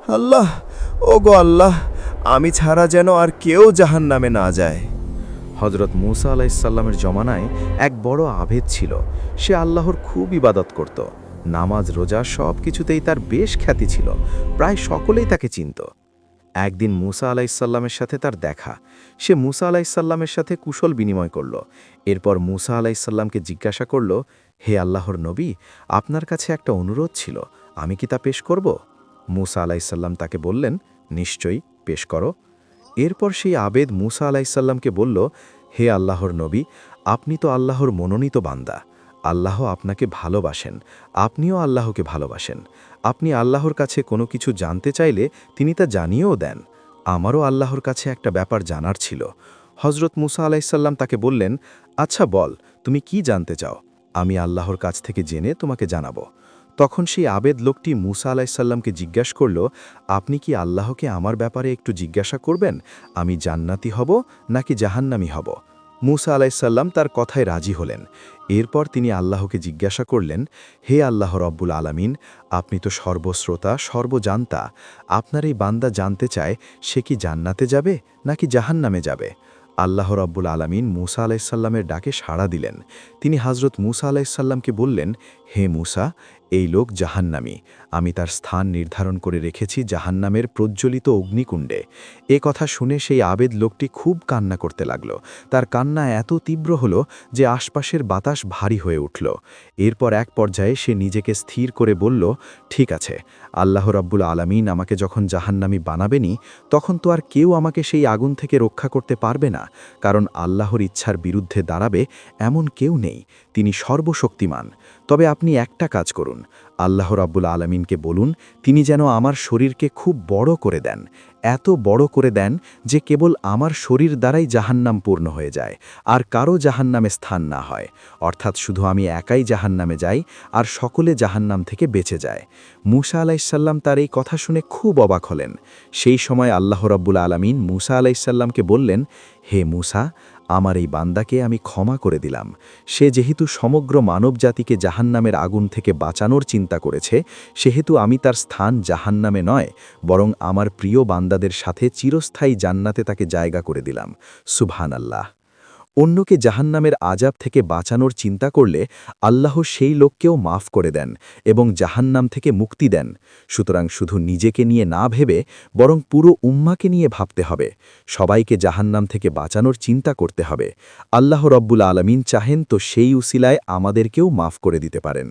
আল্লাহ, ওগো আল্লাহ, আমি ছাড়া যেন আর কেউ জাহান্নামে না যায়। হজরত মুসা আলাইসাল্লামের জমানায় এক বড় আবেদ ছিল। সে আল্লাহর খুব ইবাদত করত। নামাজ রোজা সব কিছুতেই তার বেশ খ্যাতি ছিল। প্রায় সকলেই তাকে চিনত। একদিন মুসা আলাইসাল্লামের সাথে তার দেখা। সে মুসা আলাইসাল্লামের সাথে কুশল বিনিময় করল। এরপর মুসা আলাইসাল্লামকে জিজ্ঞাসা করল, হে আল্লাহর নবী, আপনার কাছে একটা অনুরোধ ছিল, আমি কি তা পেশ করব? মুসা আলাইসাল্লাম তাকে বললেন, নিশ্চয়ই, পেশ করো। এরপর সেই আবেদ মুসা আলাইসাল্লামকে বলল, হে আল্লাহর নবী, আপনি তো আল্লাহর মনোনীত বান্দা। আল্লাহ আপনাকে ভালোবাসেন, আপনিও আল্লাহকে ভালোবাসেন। আপনি আল্লাহর কাছে কোনো কিছু জানতে চাইলে তিনি তা জানিয়েও দেন। আমারও আল্লাহর কাছে একটা ব্যাপার জানার ছিল। হজরত মুসা আলাইসাল্লাম তাকে বললেন, আচ্ছা বল, তুমি কি জানতে চাও? আমি আল্লাহর কাছ থেকে জেনে তোমাকে জানাবো। তখন সেই আবেদ লোকটি মুসা আলাইসাল্লামকে জিজ্ঞাসা করল, আপনি কি আল্লাহকে আমার ব্যাপারে একটু জিজ্ঞাসা করবেন, আমি জান্নাতি হব নাকি জাহান্নামি হব? মুসা আলাইসাল্লাম তার কথায় রাজি হলেন। এরপর তিনি আল্লাহকে জিজ্ঞাসা করলেন, হে আল্লাহ রব্বুল আলামিন, আপনি তো সর্বশ্রোতা সর্বজান্তা। আপনার এই বান্দা জানতে চায় সে কি জান্নাতে যাবে নাকি জাহান্নামে যাবে। আল্লাহ রব্বুল আলামিন মুসা আলাইসাল্লামের ডাকে সাড়া দিলেন। তিনি হজরত মুসা আলাইসাল্লামকে বললেন, হে মুসা, এই লোক জাহান্নামী। আমি তার স্থান নির্ধারণ করে রেখেছি জাহান্নামের প্রজ্জ্বলিত অগ্নিকুণ্ডে। এ কথা শুনে সেই আবেদ লোকটি খুব কান্না করতে লাগল। তার কান্না এত তীব্র হল যে আশপাশের বাতাস ভারী হয়ে উঠল। এরপর এক পর্যায়ে সে নিজেকে স্থির করে বলল, ঠিক আছে, আল্লাহ রাব্বুল আলামিন আমাকে যখন জাহান্নামী বানাবেনি, তখন তো আর কেউ আমাকে সেই আগুন থেকে রক্ষা করতে পারবে না, কারণ আল্লাহর ইচ্ছার বিরুদ্ধে দাঁড়াবে এমন কেউ নেই। তিনি সর্বশক্তিমান। তবে আপনি একটা কাজ করুন, আল্লাহ রাব্বুল আলামিনকে বলুন তিনি যেন আমার শরীরকে খুব বড় করে দেন, এত বড় করে দেন যে কেবল আমার শরীর দ্বারাই জাহান্নাম পূর্ণ হয়ে যায়, আর কারো জাহান্নামে স্থান না হয়, অর্থাৎ শুধু আমি একাই জাহান্নামে যাই আর সকলে জাহান্নাম থেকে বেঁচে যায়। মুসা আলাইসাল্লাম তার এই কথা শুনে খুব অবাক হলেন। সেই সময় আল্লাহ রাব্বুল আলামিন মুসা আলাইসাল্লামকে বললেন, হে মুসা, আমার এই বান্দাকে আমি ক্ষমা করে দিলাম। সে যেহেতু সমগ্র মানবজাতিকে জাহান্নামের আগুন থেকে বাঁচানোর চিন্তা করেছে, সেহেতু আমি তার স্থান জাহান্নামে নয়, বরং আমার প্রিয় বান্দাদের সাথে চিরস্থায়ী জান্নাতে তাকে জায়গা করে দিলাম। সুবহানাল্লাহ। অন্যকে জাহান্নামের আযাব থেকে বাঁচানোর চিন্তা করলে আল্লাহ সেই লোককেও মাফ করে দেন এবং জাহান্নাম থেকে মুক্তি দেন। সুতরাং শুধু নিজেকে নিয়ে না ভেবে বরং পুরো উম্মাকে নিয়ে ভাবতে হবে। সবাইকে জাহান্নাম থেকে বাঁচানোর চিন্তা করতে হবে। আল্লাহ রব্বুল আলামিন চাহেন তো সেই উসিলায় আমাদেরকেও মাফ করে দিতে পারেন।